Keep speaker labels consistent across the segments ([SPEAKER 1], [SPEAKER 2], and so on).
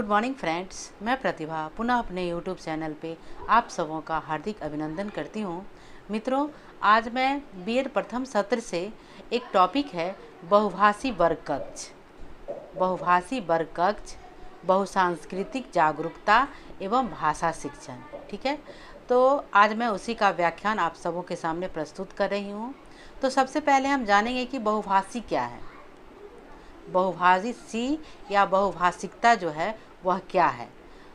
[SPEAKER 1] Good morning friends, मैं प्रतिभा पुनः अपने यूट्यूब चैनल पे आप सबों का हार्दिक अभिनंदन करती हूँ। मित्रों, आज मैं बीएड प्रथम सत्र से एक टॉपिक है बहुभाषी वर्ग कक्ष। बहुभाषी वर्ग कक्ष, बहुसांस्कृतिक जागरूकता एवं भाषा शिक्षण। ठीक है, तो आज मैं उसी का व्याख्यान आप सबों के सामने प्रस्तुत कर रही हूँ। तो सबसे पहले हम जानेंगे कि बहुभाषी क्या है। बहुभाषी या बहुभाषिकता जो है वह क्या है।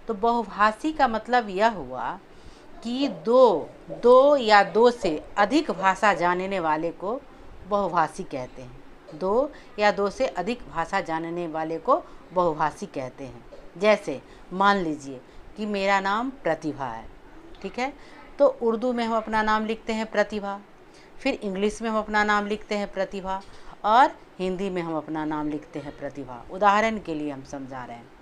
[SPEAKER 1] तो बहुभाषी का मतलब यह हुआ कि दो या दो से अधिक भाषा जानने वाले को बहुभाषी कहते हैं। दो या दो से अधिक भाषा जानने वाले को बहुभाषी कहते हैं। जैसे मान लीजिए कि मेरा नाम प्रतिभा है, ठीक है, तो उर्दू में हम अपना नाम लिखते हैं प्रतिभा, फिर इंग्लिश में हम अपना नाम लिखते हैं प्रतिभा, और हिंदी में हम अपना नाम लिखते हैं प्रतिभा। उदाहरण के लिए हम समझा रहे हैं।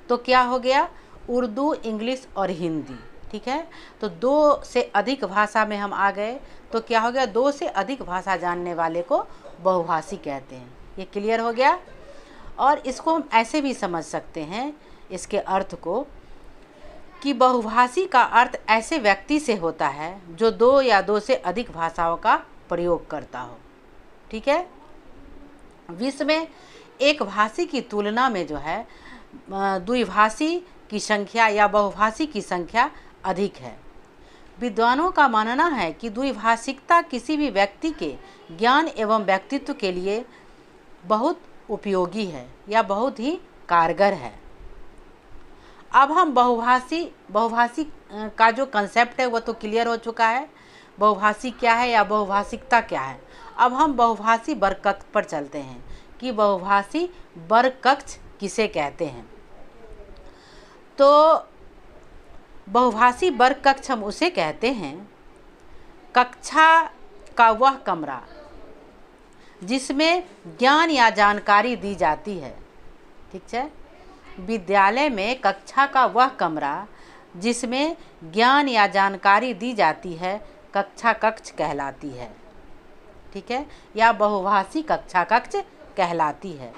[SPEAKER 1] तो क्या हो गया, उर्दू, इंग्लिश और हिंदी। ठीक है, तो दो से अधिक भाषा में हम आ गए तो क्या हो गया, दो से अधिक भाषा जानने वाले को बहुभाषी कहते हैं। ये क्लियर हो गया। और इसको हम ऐसे भी समझ सकते हैं, इसके अर्थ को, कि बहुभाषी का अर्थ ऐसे व्यक्ति से होता है जो दो या दो से अधिक भाषाओं का प्रयोग करता हो। ठीक है, विश्व में एक भाषी की तुलना में जो है द्विभाषी की संख्या या बहुभाषी की संख्या अधिक है। विद्वानों का मानना है कि द्विभाषिकता किसी भी व्यक्ति के ज्ञान एवं व्यक्तित्व के लिए बहुत उपयोगी है या बहुत ही कारगर है। अब हम बहुभाषी का जो कंसेप्ट है वो तो क्लियर हो चुका है, बहुभाषी क्या है या बहुभाषिकता क्या है। अब हम बहुभाषी वर्ग कक्ष पर चलते हैं कि बहुभाषी वर्ग कक्ष किसे कहते हैं। तो बहुभाषी वर्ग कक्ष हम उसे कहते हैं कक्षा का वह कमरा जिसमें ज्ञान या जानकारी दी जाती है। ठीक है, विद्यालय में कक्षा का वह कमरा जिसमें ज्ञान या जानकारी दी जाती है कक्षा कक्ष कहलाती है। ठीक है, या बहुभाषी कक्षा कक्ष कहलाती है।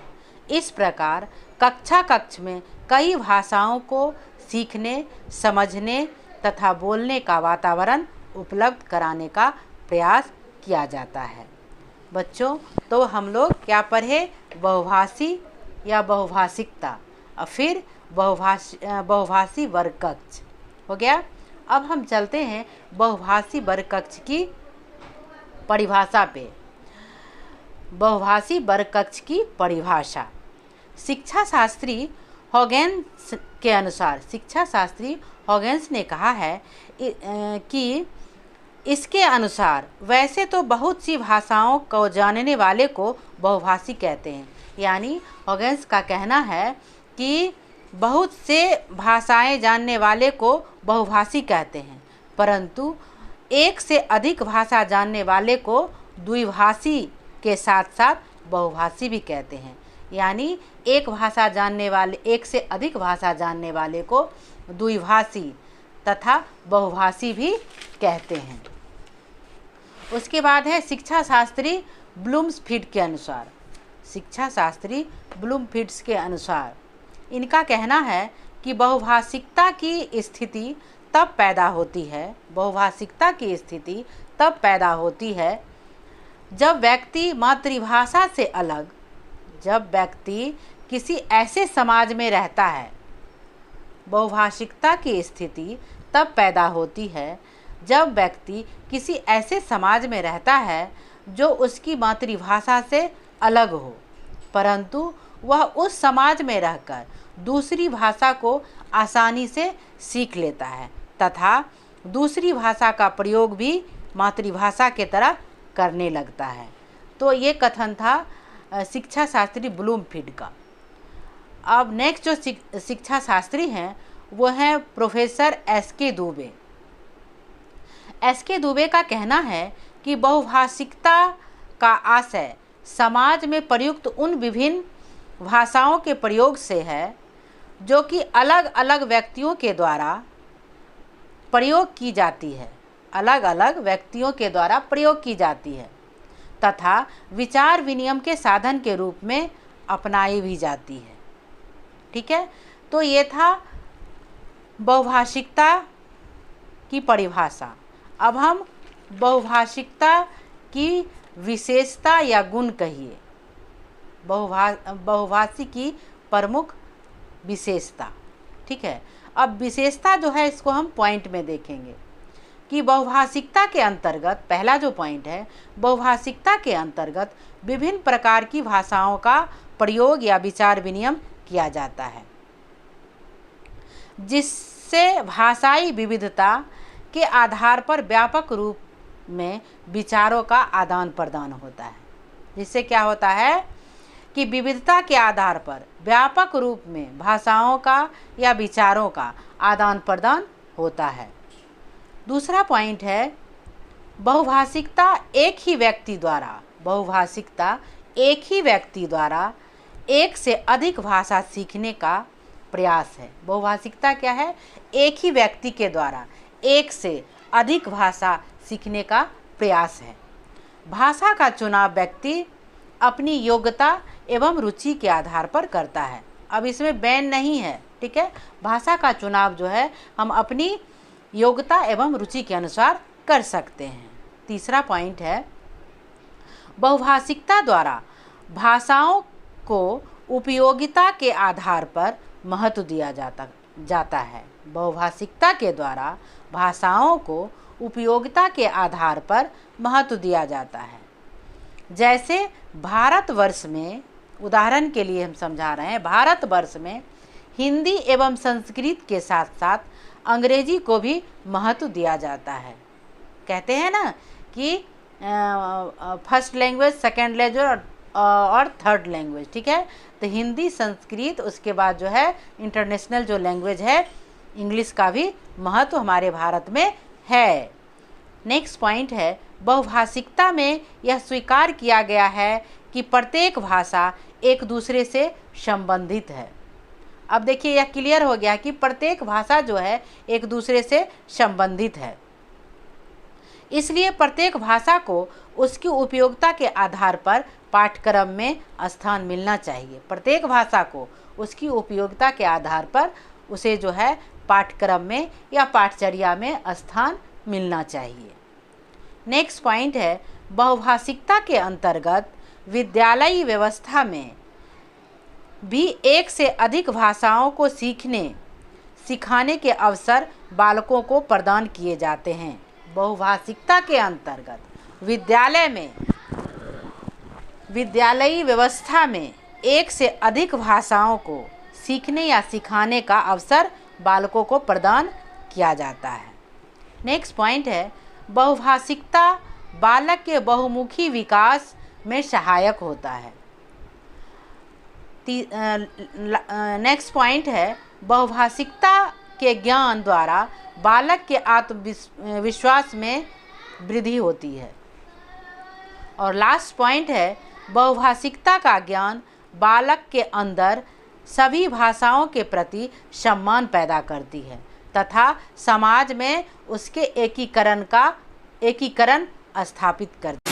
[SPEAKER 1] इस प्रकार कक्षा कक्ष में कई भाषाओं को सीखने, समझने तथा बोलने का वातावरण उपलब्ध कराने का प्रयास किया जाता है। बच्चों, तो हम लोग क्या पढ़े, बहुभाषी या बहुभाषिकता, और फिर बहुभाषी वर्ग कक्ष हो गया। अब हम चलते हैं बहुभाषी वर्ग कक्ष की परिभाषा पे। बहुभाषी वर्ग कक्ष की परिभाषा शिक्षा शास्त्री हॉगेंस के अनुसार, शिक्षा शास्त्री हॉगेंस ने कहा है कि इसके अनुसार वैसे तो बहुत सी भाषाओं को जानने वाले को बहुभाषी कहते हैं। यानी हॉगेंस का कहना है कि बहुत से भाषाएं जानने वाले को बहुभाषी कहते हैं, परंतु एक से अधिक भाषा जानने वाले को द्विभाषी के साथ साथ बहुभाषी भी कहते हैं। यानी एक से अधिक भाषा जानने वाले को द्विभाषी तथा बहुभाषी भी कहते हैं। उसके बाद है शिक्षा शास्त्री ब्लूमफील्ड के अनुसार। शिक्षा शास्त्री ब्लूमफील्ड के अनुसार इनका कहना है कि बहुभाषिकता की स्थिति तब पैदा होती है, बहुभाषिकता की स्थिति तब पैदा होती है जब व्यक्ति मातृभाषा से अलग, जब व्यक्ति किसी ऐसे समाज में रहता है। बहुभाषिकता की स्थिति तब पैदा होती है जब व्यक्ति किसी ऐसे समाज में रहता है जो उसकी मातृभाषा से अलग हो, परंतु वह उस समाज में रहकर दूसरी भाषा को आसानी से सीख लेता है तथा दूसरी भाषा का प्रयोग भी मातृभाषा के तरह करने लगता है। तो ये कथन था शिक्षा शास्त्री ब्लूमफील्ड का। अब नेक्स्ट जो शिक्षा शास्त्री हैं वो हैं professor SK. Dubey. SK. Dubey का कहना है कि बहुभाषिकता का आशय समाज में प्रयुक्त उन विभिन्न भाषाओं के प्रयोग से है जो कि अलग अलग व्यक्तियों के द्वारा प्रयोग की जाती है, अलग अलग व्यक्तियों के द्वारा प्रयोग की जाती है तथा विचार विनिमय के साधन के रूप में अपनाई भी जाती है। ठीक है, तो ये था बहुभाषिकता की परिभाषा। अब हम बहुभाषिकता की विशेषता या गुण कहिए, बहुभाषी की प्रमुख विशेषता। ठीक है, अब विशेषता जो है इसको हम पॉइंट में देखेंगे कि बहुभाषिकता के अंतर्गत, पहला जो पॉइंट है, बहुभाषिकता के अंतर्गत विभिन्न प्रकार की भाषाओं का प्रयोग या विचार विनिमय किया जाता है, जिससे भाषाई विविधता के आधार पर व्यापक रूप में विचारों का आदान प्रदान होता है। जिससे क्या होता है कि विविधता के आधार पर व्यापक रूप में भाषाओं का या विचारों का आदान प्रदान होता है। दूसरा पॉइंट है बहुभाषिकता एक ही व्यक्ति द्वारा, बहुभाषिकता एक ही व्यक्ति द्वारा एक से अधिक भाषा सीखने का प्रयास है। बहुभाषिकता क्या है? एक ही व्यक्ति के द्वारा एक से अधिक भाषा सीखने का प्रयास है। भाषा का चुनाव व्यक्ति अपनी योग्यता एवं रुचि के आधार पर करता है। अब इसमें बैन नहीं है, ठीक है, भाषा का चुनाव जो है हम अपनी योग्यता एवं रुचि के अनुसार कर सकते हैं। तीसरा पॉइंट है बहुभाषिकता द्वारा भाषाओं को उपयोगिता के आधार पर महत्व दिया जाता है। बहुभाषिकता के द्वारा भाषाओं को उपयोगिता के आधार पर महत्व दिया जाता है। जैसे भारतवर्ष में, उदाहरण के लिए हम समझा रहे हैं, भारतवर्ष में हिंदी एवं संस्कृत के साथ साथ अंग्रेजी को भी महत्व दिया जाता है। कहते हैं ना कि फर्स्ट लैंग्वेज, सेकंड लैंग्वेज और थर्ड लैंग्वेज, ठीक है, तो हिंदी, संस्कृत, उसके बाद जो है इंटरनेशनल जो लैंग्वेज है इंग्लिश का भी महत्व हमारे भारत में है। नेक्स्ट पॉइंट है बहुभाषिकता में यह स्वीकार किया गया है कि प्रत्येक भाषा एक दूसरे से संबंधित है। अब देखिए यह क्लियर हो गया कि प्रत्येक भाषा जो है एक दूसरे से संबंधित है, इसलिए प्रत्येक भाषा को उसकी उपयोगिता के आधार पर पाठ्यक्रम में स्थान मिलना चाहिए। प्रत्येक भाषा को उसकी उपयोगिता के आधार पर उसे जो है पाठ्यक्रम में या पाठचर्या में स्थान मिलना चाहिए। नेक्स्ट पॉइंट है बहुभाषिकता के अंतर्गत विद्यालयी व्यवस्था में भी एक से अधिक भाषाओं को सिखाने के अवसर बालकों को प्रदान किए जाते हैं। बहुभाषिकता के अंतर्गत विद्यालयी व्यवस्था में एक से अधिक भाषाओं को सीखने या सिखाने का अवसर बालकों को प्रदान किया जाता है। नेक्स्ट पॉइंट है बहुभाषिकता बालक के बहुमुखी विकास में सहायक होता है। नेक्स्ट पॉइंट है बहुभाषिकता के ज्ञान द्वारा बालक के आत्मविश्वास में वृद्धि होती है। और लास्ट पॉइंट है बहुभाषिकता का ज्ञान बालक के अंदर सभी भाषाओं के प्रति सम्मान पैदा करती है तथा समाज में उसके एकीकरण स्थापित करती है।